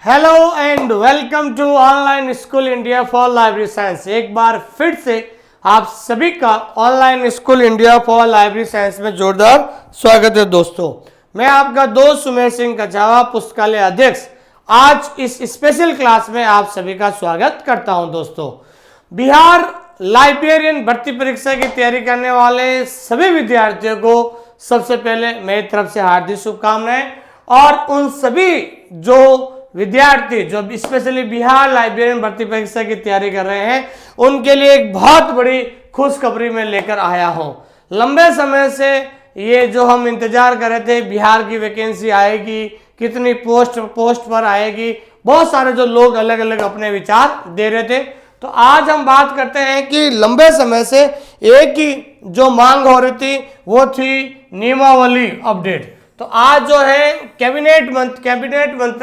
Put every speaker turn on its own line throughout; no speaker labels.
Hello and welcome to online school India for library science. एक बार फिर से आप सभी का online school India for library science में जोरदार स्वागत है दोस्तों। मैं आपका दोस्त सुमेर सिंह कछावा, पुस्तकालय अध्यक्ष, आज इस स्पेशल क्लास में आप सभी का स्वागत करता हूं। दोस्तों, बिहार लाइब्रेरियन भर्ती परीक्षा की तैयारी करने वाले सभी विद्यार्थियों को सबसे पहले मेरी तरफ से हार्दिक शुभकामनाएं, और उन सभी जो विद्यार्थी जो स्पेशली बिहार लाइब्रेरियन भर्ती परीक्षा की तैयारी कर रहे हैं उनके लिए एक बहुत बड़ी खुशखबरी मैं लेकर आया हूं। लंबे समय से ये जो हम इंतजार कर रहे थे, बिहार की वैकेंसी आएगी, कितनी पोस्ट पर आएगी, बहुत सारे जो लोग अलग अलग अपने विचार दे रहे थे। तो आज हम बात करते हैं कि लंबे समय से एक ही जो मांग हो रही थी वो थी नियमावली अपडेट। तो आज जो है कैबिनेट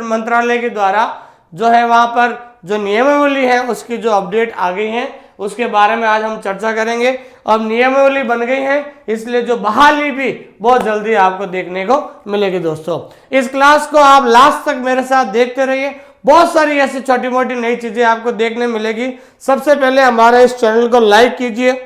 मंत्रालय के द्वारा जो है वहां पर जो नियमावली है उसकी जो अपडेट आ गई है उसके बारे में आज हम चर्चा करेंगे। अब नियमावली बन गई है, इसलिए जो बहाली भी बहुत जल्दी आपको देखने को मिलेगी। दोस्तों, इस क्लास को आप लास्ट तक मेरे साथ देखते रहिए, बहुत सारी ऐसी छोटी मोटी नई चीजें आपको देखने मिलेगी। सबसे पहले हमारे इस चैनल को लाइक कीजिए,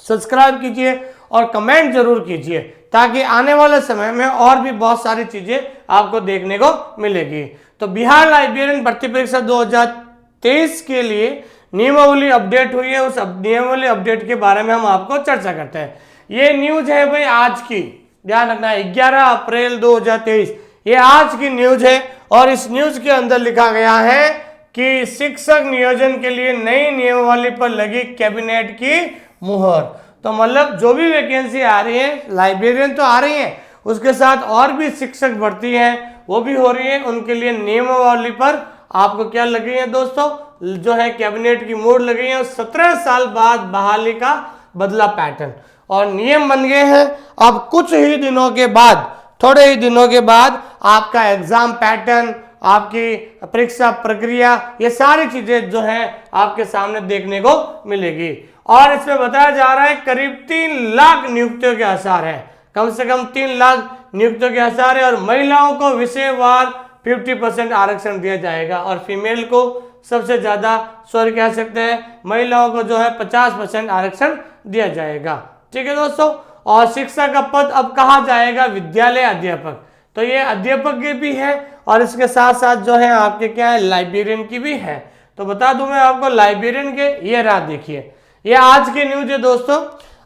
सब्सक्राइब कीजिए और कमेंट जरूर कीजिए, ताकि आने वाले समय में और भी बहुत सारी चीजें आपको देखने को मिलेगी। तो बिहार लाइब्रेरियन भर्ती परीक्षा 2023 के लिए नियमावली अपडेट हुई है, उस नियमावली अपडेट के बारे में हम आपको चर्चा करते हैं। ये न्यूज है भाई आज की, ध्यान रखना है, 11 अप्रैल 2023 ये आज की न्यूज है। और इस न्यूज के अंदर लिखा गया है कि शिक्षक नियोजन के लिए नई नियमावली पर लगी कैबिनेट की मुहर। तो मतलब जो भी वैकेंसी आ रही है, लाइब्रेरियन तो आ रही है, उसके साथ और भी शिक्षक भर्ती हैं वो भी हो रही है, उनके लिए नियमावली पर आपको क्या लगी है दोस्तों, जो है कैबिनेट की मोहर लगी है। 17 साल बाद बहाली का बदला पैटर्न और नियम बन गए हैं। अब कुछ ही दिनों के बाद, थोड़े ही दिनों के बाद आपका एग्जाम पैटर्न, आपकी परीक्षा प्रक्रिया, ये सारी चीजें जो है आपके सामने देखने को मिलेगी। और इसमें बताया जा रहा है करीब 3 लाख नियुक्तियों के आसार है, कम से कम 3 लाख नियुक्तियों के आसार है। और महिलाओं को विषयवार 50% आरक्षण दिया जाएगा और फीमेल को सबसे ज्यादा, कह सकते हैं महिलाओं को जो है 50% आरक्षण दिया जाएगा। ठीक है दोस्तों, और शिक्षा का पद अब कहा जाएगा विद्यालय अध्यापक, तो ये अध्यापक की भी है और इसके साथ साथ जो है आपके क्या है लाइब्रेरियन की भी है। तो बता दूं मैं आपको लाइब्रेरियन के, ये रात देखिए, ये आज की न्यूज है दोस्तों।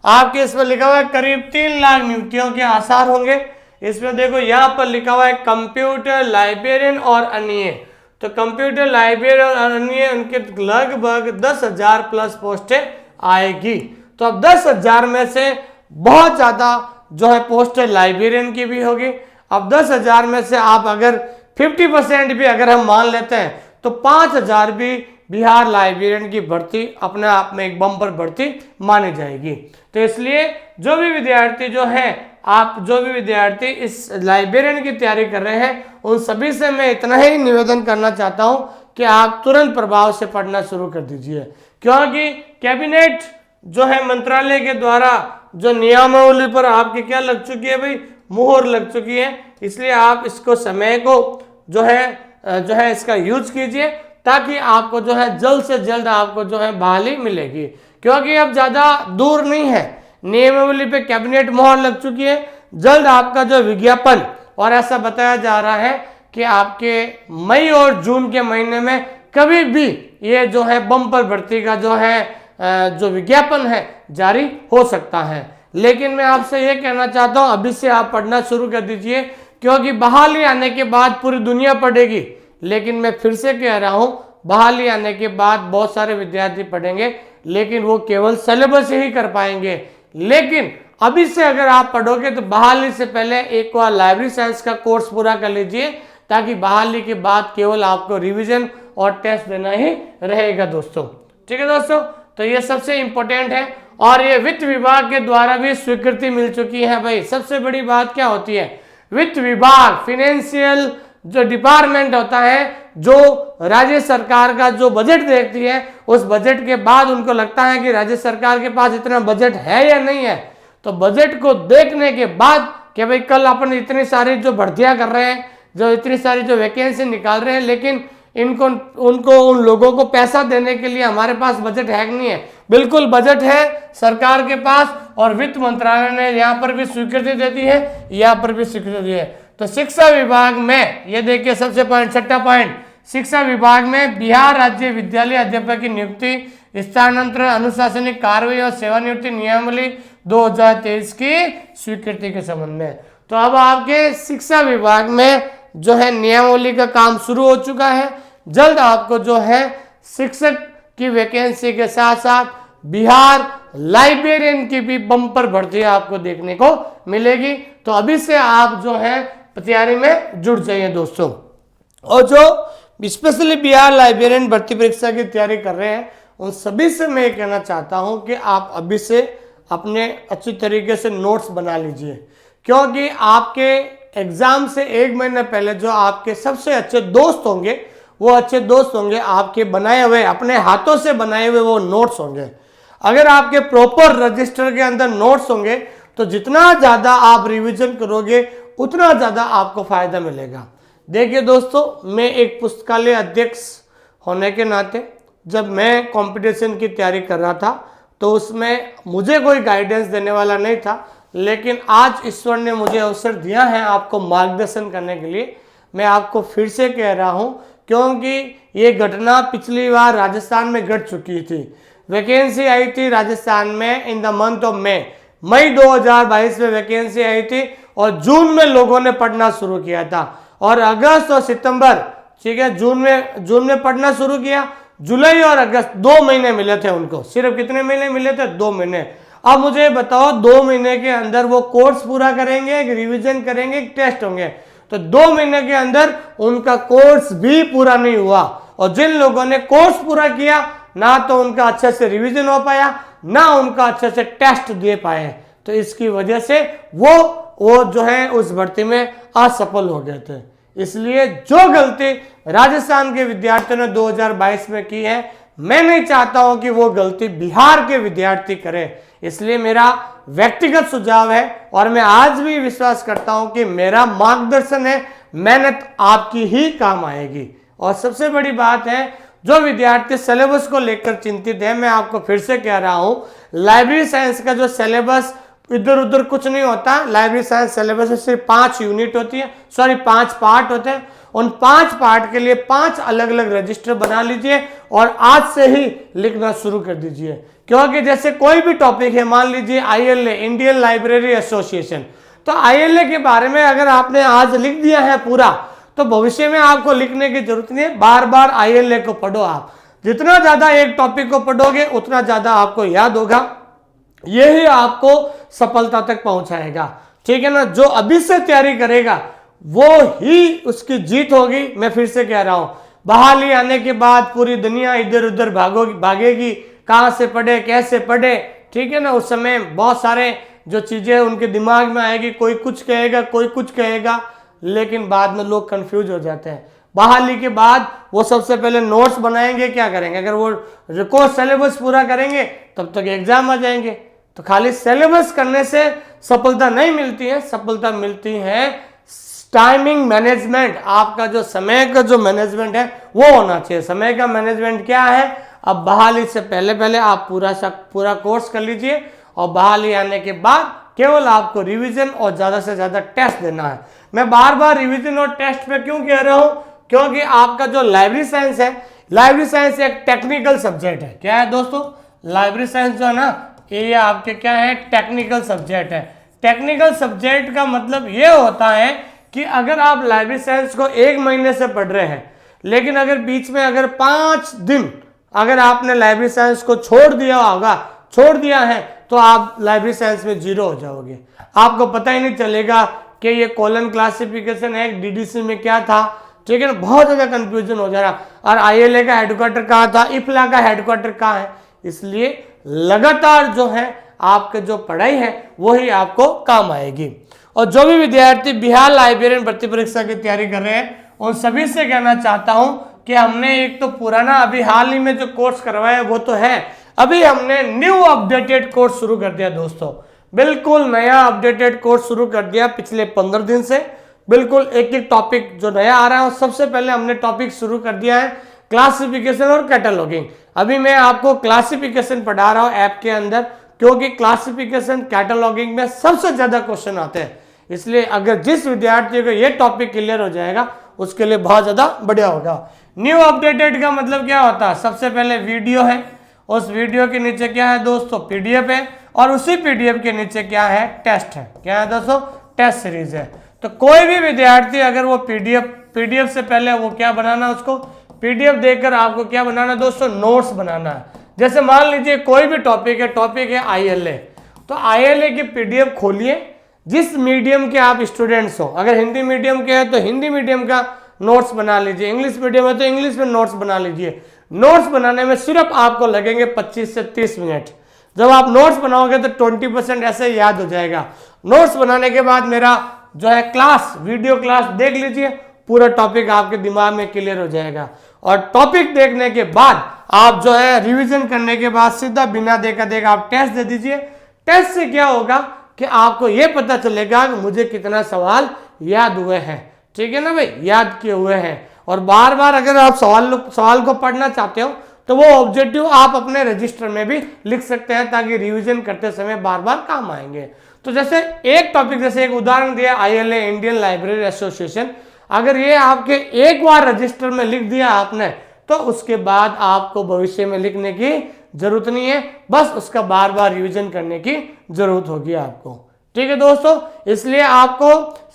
आपके इसमें लिखा हुआ है करीब 3 लाख नियुक्तियों के आसार होंगे। इसमें देखो यहाँ पर लिखा हुआ है कंप्यूटर लाइब्रेरियन और अन्य। तो कंप्यूटर लाइब्रेरियन और अन्य, उनके लगभग 10,000 प्लस पोस्टें आएगी। तो अब 10,000 में से बहुत ज्यादा जो है पोस्टें लाइब्रेरियन की भी होगी। अब 10,000 में से आप अगर 50% भी अगर हम मान लेते हैं तो 5,000 भी बिहार लाइब्रेरियन की भर्ती अपने आप में एक बम्पर भर्ती मानी जाएगी। तो इसलिए जो भी विद्यार्थी जो है, आप जो भी विद्यार्थी इस लाइब्रेरियन की तैयारी कर रहे हैं, उन सभी से मैं इतना ही निवेदन करना चाहता हूं कि आप तुरंत प्रभाव से पढ़ना शुरू कर दीजिए, क्योंकि कैबिनेट जो है मंत्रालय के द्वारा जो नियमावली पर आपकी क्या लग चुकी है भाई, मुहर लग चुकी है। इसलिए आप इसको समय को जो है इसका यूज कीजिए, ताकि आपको जो है जल्द से जल्द आपको जो है बहाली मिलेगी। क्योंकि अब ज्यादा दूर नहीं है, नियमावली पे कैबिनेट मोहर लग चुकी है, जल्द आपका जो विज्ञापन, और ऐसा बताया जा रहा है कि आपके मई और जून के महीने में कभी भी ये जो है बम्पर भर्ती का जो है जो विज्ञापन है जारी हो सकता है। लेकिन मैं आपसे ये कहना चाहता हूँ अभी से आप पढ़ना शुरू कर दीजिए, क्योंकि बहाली आने के बाद पूरी दुनिया पढ़ेगी। लेकिन मैं फिर से कह रहा हूं, बहाली आने के बाद बहुत सारे विद्यार्थी पढ़ेंगे, लेकिन वो केवल सिलेबस ही कर पाएंगे। लेकिन अभी से अगर आप पढ़ोगे तो बहाली से पहले एक बार लाइब्रेरी साइंस का कोर्स पूरा कर लीजिए, ताकि बहाली के बाद केवल आपको रिवीजन और टेस्ट देना ही रहेगा दोस्तों। ठीक है दोस्तों, तो ये सबसे इंपॉर्टेंट है और ये वित्त विभाग के द्वारा भी स्वीकृति मिल चुकी है। भाई सबसे बड़ी बात क्या होती है, वित्त विभाग, फाइनेंशियल जो डिपार्टमेंट होता है, जो राज्य सरकार का जो बजट देखती है, उस बजट के बाद उनको लगता है कि राज्य सरकार के पास इतना बजट है या नहीं है। तो बजट को देखने के बाद कि भाई कल अपन इतनी सारी जो भर्तियां कर रहे हैं, जो इतनी सारी जो वैकेंसी निकाल रहे हैं, लेकिन उन लोगों को पैसा देने के लिए हमारे पास बजट है कि नहीं है? बिल्कुल बजट है सरकार के पास, और वित्त मंत्रालय ने यहाँ पर भी स्वीकृति दे दी है, यहाँ पर भी स्वीकृति दी है। तो शिक्षा विभाग में ये देखिए सबसे पॉइंट, छठा पॉइंट, शिक्षा विभाग में बिहार राज्य विद्यालय अध्यापक की नियुक्ति, स्थानांतरण, अनुशासनिक कार्रवाई और सेवानिवृत्ति नियमावली 2023 की स्वीकृति के संबंध में। तो अब आपके शिक्षा विभाग में जो है नियमावली का काम शुरू हो चुका है। जल्द आपको जो है शिक्षक की वैकेंसी के साथ साथ बिहार लाइब्रेरियन की भी बम्पर भर्ती आपको देखने को मिलेगी। तो अभी से आप जो है तैयारी में जुट जाइए दोस्तों। और जो स्पेशली बिहार लाइब्रेरियन भर्ती परीक्षा की तैयारी कर रहे हैं उन सभी से मैं कहना चाहता हूं कि आप अभी से अपने अच्छी तरीके से नोट्स बना लीजिए, क्योंकि आपके एग्जाम से 1 महीने पहले जो आपके सबसे अच्छे दोस्त होंगे वो अच्छे दोस्त होंगे आपके बनाए हुए, अपने हाथों से बनाए हुए वो नोट्स होंगे। अगर आपके प्रॉपर रजिस्टर के अंदर नोट्स होंगे तो जितना ज़्यादा आप रिवीजन करोगे उतना ज़्यादा आपको फायदा मिलेगा। देखिए दोस्तों, मैं एक पुस्तकालय अध्यक्ष होने के नाते जब मैं कंपटीशन की तैयारी कर रहा था तो उसमें मुझे कोई गाइडेंस देने वाला नहीं था, लेकिन आज ईश्वर ने मुझे अवसर दिया है आपको मार्गदर्शन करने के लिए। मैं आपको फिर से कह रहा हूं, क्योंकि ये घटना पिछली बार राजस्थान में घट चुकी थी। वैकेंसी आई थी राजस्थान में in the month of May 2022 में वैकेंसी आई थी, और जून में लोगों ने पढ़ना शुरू किया था, और अगस्त और सितंबर, ठीक है, जून में पढ़ना शुरू किया। जुलाई और अगस्त 2 महीने मिले थे उनको। सिर्फ कितने महीने मिले थे? 2 महीने। अब मुझे बताओ 2 महीने के अंदर वो कोर्स पूरा करेंगे, रिवीजन करेंगे, टेस्ट होंगे? तो 2 महीने के अंदर उनका कोर्स भी पूरा नहीं हुआ, और जिन लोगों ने कोर्स पूरा किया ना तो उनका अच्छे से रिवीजन हो पाया, ना उनका अच्छे से टेस्ट दे पाए। तो इसकी वजह से वो जो है उस भर्ती में असफल हो गए थे। इसलिए जो गलती राजस्थान के विद्यार्थियों ने 2022 में की है, मैं नहीं चाहता हूं कि वो गलती बिहार के विद्यार्थी करें। इसलिए मेरा व्यक्तिगत सुझाव है, और मैं आज भी विश्वास करता हूं कि मेरा मार्गदर्शन है, मेहनत आपकी ही काम आएगी। और सबसे बड़ी बात है, जो विद्यार्थी सिलेबस को लेकर चिंतित है, मैं आपको फिर से कह रहा हूं, लाइब्रेरी साइंस का जो सिलेबस इधर उधर कुछ नहीं होता। लाइब्रेरी साइंस सिलेबस में सिर्फ 5 यूनिट होती है, 5 पार्ट होते हैं। उन 5 पार्ट के लिए 5 अलग अलग रजिस्टर बना लीजिए और आज से ही लिखना शुरू कर दीजिए। क्योंकि जैसे कोई भी टॉपिक है, मान लीजिए ILA, इंडियन लाइब्रेरी एसोसिएशन, तो ILA के बारे में अगर आपने आज लिख दिया है पूरा, तो भविष्य में आपको लिखने की जरूरत नहीं है। बार बार ILA को पढ़ो। आप जितना ज्यादा एक टॉपिक को पढ़ोगे उतना ज्यादा आपको याद होगा, यही आपको सफलता तक पहुंचाएगा। ठीक है ना? जो अभी से तैयारी करेगा वो ही उसकी जीत होगी। मैं फिर से कह रहा हूं, बहाली आने के बाद पूरी दुनिया इधर उधर भागेगी, कहां से पढ़े, कैसे पढ़े, ठीक है ना? उस समय बहुत सारे जो चीजें उनके दिमाग में आएगी, कोई कुछ कहेगा, कोई कुछ कहेगा, लेकिन बाद में लोग कंफ्यूज हो जाते हैं। बहाली के बाद वो सबसे पहले नोट्स बनाएंगे, क्या करेंगे? अगर वो रिकॉर्ड सिलेबस पूरा करेंगे तब तक एग्जाम आ जाएंगे। तो खाली सिलेबस करने से सफलता नहीं मिलती है, सफलता मिलती है टाइमिंग मैनेजमेंट। आपका जो समय का जो मैनेजमेंट है वो होना चाहिए। समय का मैनेजमेंट क्या है? अब बहाली से पहले आप पूरा कोर्स कर लीजिए, और बहाली आने के बाद केवल आपको रिवीजन और ज्यादा से ज्यादा टेस्ट देना है। मैं बार बार रिवीजन और टेस्ट पे क्यों कह रहा हूं? क्योंकि आपका जो लाइब्रेरी साइंस है, लाइब्रेरी साइंस एक टेक्निकल सब्जेक्ट है। क्या है दोस्तों? लाइब्रेरी साइंस जो है ना, ये आपके क्या है? टेक्निकल सब्जेक्ट है। टेक्निकल सब्जेक्ट का मतलब ये होता है कि अगर आप लाइब्रेरी साइंस को 1 महीने से पढ़ रहे हैं, लेकिन अगर बीच में अगर 5 दिन अगर आपने लाइब्रेरी साइंस को छोड़ दिया है, तो आप लाइब्रेरी साइंस में 0 हो जाओगे। आपको पता ही नहीं चलेगा कि ये कॉलम क्लासिफिकेशन है, DDC में क्या था, ठीक है ना? बहुत ज्यादा कंफ्यूजन हो जा रहा। और ILA का हेडक्वार्टर कहाँ था, इफ्ला का हेडक्वार्टर कहाँ है? इसलिए लगातार जो है आपके जो पढ़ाई है वही आपको काम आएगी। और जो भी विद्यार्थी बिहार लाइब्रेरियन भर्ती परीक्षा की तैयारी कर रहे हैं उन सभी से कहना चाहता हूं कि हमने एक तो पुराना अभी हाल ही में जो कोर्स करवाया वो तो है, अभी हमने न्यू अपडेटेड कोर्स शुरू कर दिया दोस्तों। बिल्कुल नया अपडेटेड कोर्स शुरू कर दिया पिछले 15 दिन से, बिल्कुल एक एक टॉपिक जो नया आ रहा है। सबसे पहले हमने टॉपिक शुरू कर दिया है क्लासिफिकेशन और कैटलॉगिंग। अभी मैं आपको क्लासिफिकेशन पढ़ा रहा हूं ऐप के अंदर, क्योंकि क्लासिफिकेशन कैटलॉगिंग में सबसे ज्यादा क्वेश्चन आते हैं। इसलिए अगर जिस विद्यार्थी को ये टॉपिक क्लियर हो जाएगा उसके लिए बहुत ज्यादा बढ़िया होगा। न्यू अपडेटेड का मतलब क्या होता है? सबसे पहले वीडियो है, उस वीडियो के नीचे क्या है दोस्तों? पीडीएफ है, और उसी पीडीएफ के नीचे क्या है? टेस्ट है। क्या है दोस्तों? टेस्ट सीरीज है। तो कोई भी विद्यार्थी अगर वो पीडीएफ से पहले वो क्या बनाना, उसको पीडीएफ देखकर आपको क्या बनाना दोस्तों? नोट्स बनाना है। जैसे मान लीजिए कोई भी टॉपिक है आईएलए, तो आईएलए की पीडीएफ खोलिए, जिस मीडियम के आप स्टूडेंट्स हो। अगर हिंदी मीडियम के हैं तो हिंदी मीडियम का नोट्स बना लीजिए, इंग्लिश मीडियम है तो इंग्लिश में नोट्स बना लीजिए। नोट्स बनाने में सिर्फ आपको लगेंगे 25 से 30 मिनट। जब आप नोट्स बनाओगे तो 20% ऐसे याद हो जाएगा। नोट्स बनाने के बाद मेरा जो है क्लास, वीडियो क्लास देख लीजिए, पूरा टॉपिक आपके दिमाग में क्लियर हो जाएगा। और टॉपिक देखने के बाद आप जो है रिवीजन करने के बाद सीधा बिना देखा आप टेस्ट दे दीजिए। टेस्ट से क्या होगा कि आपको यह पता चलेगा कि मुझे कितना सवाल याद हुए हैं। ठीक है ना भाई, याद किए हुए हैं। और बार बार अगर आप सवाल को पढ़ना चाहते हो तो वो ऑब्जेक्टिव आप अपने रजिस्टर में भी लिख सकते हैं, ताकि रिवीजन करते समय बार बार काम आएंगे। तो जैसे एक टॉपिक, जैसे एक उदाहरण दिया आईएलए इंडियन लाइब्रेरी एसोसिएशन, अगर ये आपके एक बार रजिस्टर में लिख दिया आपने, तो उसके बाद आपको भविष्य में लिखने की जरूरत नहीं है, बस उसका बार बार रिवीजन करने की जरूरत होगी आपको। ठीक है दोस्तों, इसलिए आपको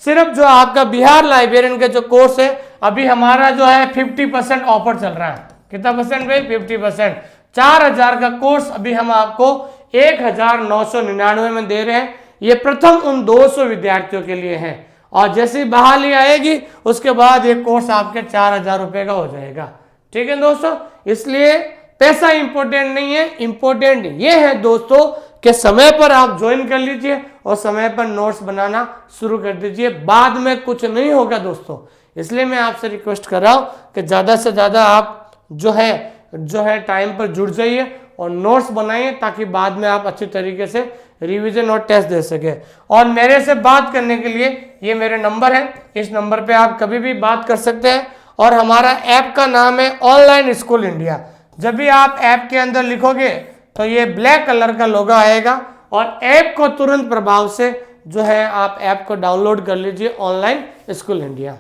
सिर्फ जो आपका बिहार लाइब्रेरियन का जो कोर्स है, अभी हमारा जो है 50% ऑफर चल रहा है। कितना परसेंट भाई? 50%। 4000 का कोर्स अभी हम आपको 1999 में दे रहे हैं। ये प्रथम उन 200 विद्यार्थियों के लिए है, और जैसी बहाली आएगी उसके बाद ये कोर्स आपके 4000 रुपए का हो जाएगा। ठीक है दोस्तों, इसलिए पैसा इंपॉर्टेंट नहीं है, इंपॉर्टेंट ये है दोस्तों कि समय पर आप ज्वाइन कर लीजिए और समय पर नोट्स बनाना शुरू कर दीजिए। बाद में कुछ नहीं होगा दोस्तों। इसलिए मैं आपसे रिक्वेस्ट कर रहा हूं कि ज्यादा से ज्यादा आप जो है टाइम पर जुड़ जाइए और नोट्स बनाइए, ताकि बाद में आप अच्छी तरीके से रिवीजन और टेस्ट दे सके। और मेरे से बात करने के लिए ये मेरे नंबर है, इस नंबर पे आप कभी भी बात कर सकते हैं। और हमारा ऐप का नाम है ऑनलाइन स्कूल इंडिया। जब भी आप ऐप के अंदर लिखोगे तो ये ब्लैक कलर का लोगो आएगा, और ऐप को तुरंत प्रभाव से जो है आप ऐप को डाउनलोड कर लीजिए, ऑनलाइन स्कूल इंडिया।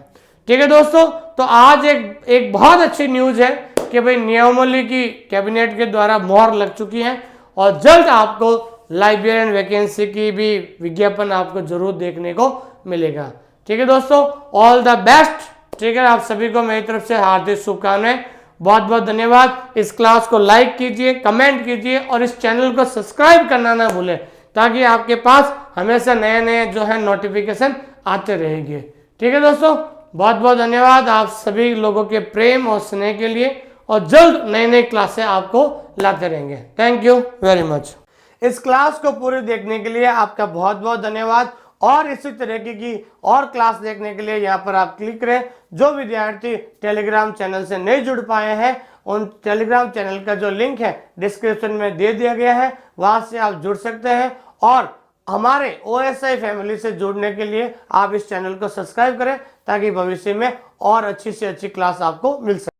ठीक है दोस्तों, तो आज एक बहुत अच्छी न्यूज है कि भाई नियमावली की कैबिनेट के द्वारा मोहर लग चुकी है, और जल्द आपको लाइब्रेरियन वैकेंसी की भी विज्ञापन आपको जरूर देखने को मिलेगा। ठीक है दोस्तों, ऑल द बेस्ट। ठीक है, आप सभी को मेरी तरफ से हार्दिक शुभकामनाएं। बहुत बहुत धन्यवाद। इस क्लास को लाइक कीजिए, कमेंट कीजिए, और इस चैनल को सब्सक्राइब करना ना भूलें, ताकि आपके पास हमेशा नए नए जो है नोटिफिकेशन आते रहेंगे। ठीक है दोस्तों, बहुत बहुत धन्यवाद आप सभी लोगों के प्रेम और स्नेह के लिए, और जल्द नए नए क्लासें आपको लाते रहेंगे। Thank you very much. इस क्लास को पूरी देखने के लिए आपका बहुत बहुत धन्यवाद, और इसी तरीके की और क्लास देखने के लिए यहाँ पर आप क्लिक करें। जो विद्यार्थी टेलीग्राम चैनल से नहीं जुड़ पाए हैं, उन टेलीग्राम चैनल का जो लिंक है डिस्क्रिप्शन में दे दिया गया है, वहां से आप जुड़ सकते हैं। और हमारे OSI फैमिली से जुड़ने के लिए आप इस चैनल को सब्सक्राइब करें, ताकि भविष्य में और अच्छी से अच्छी क्लास आपको मिल सके।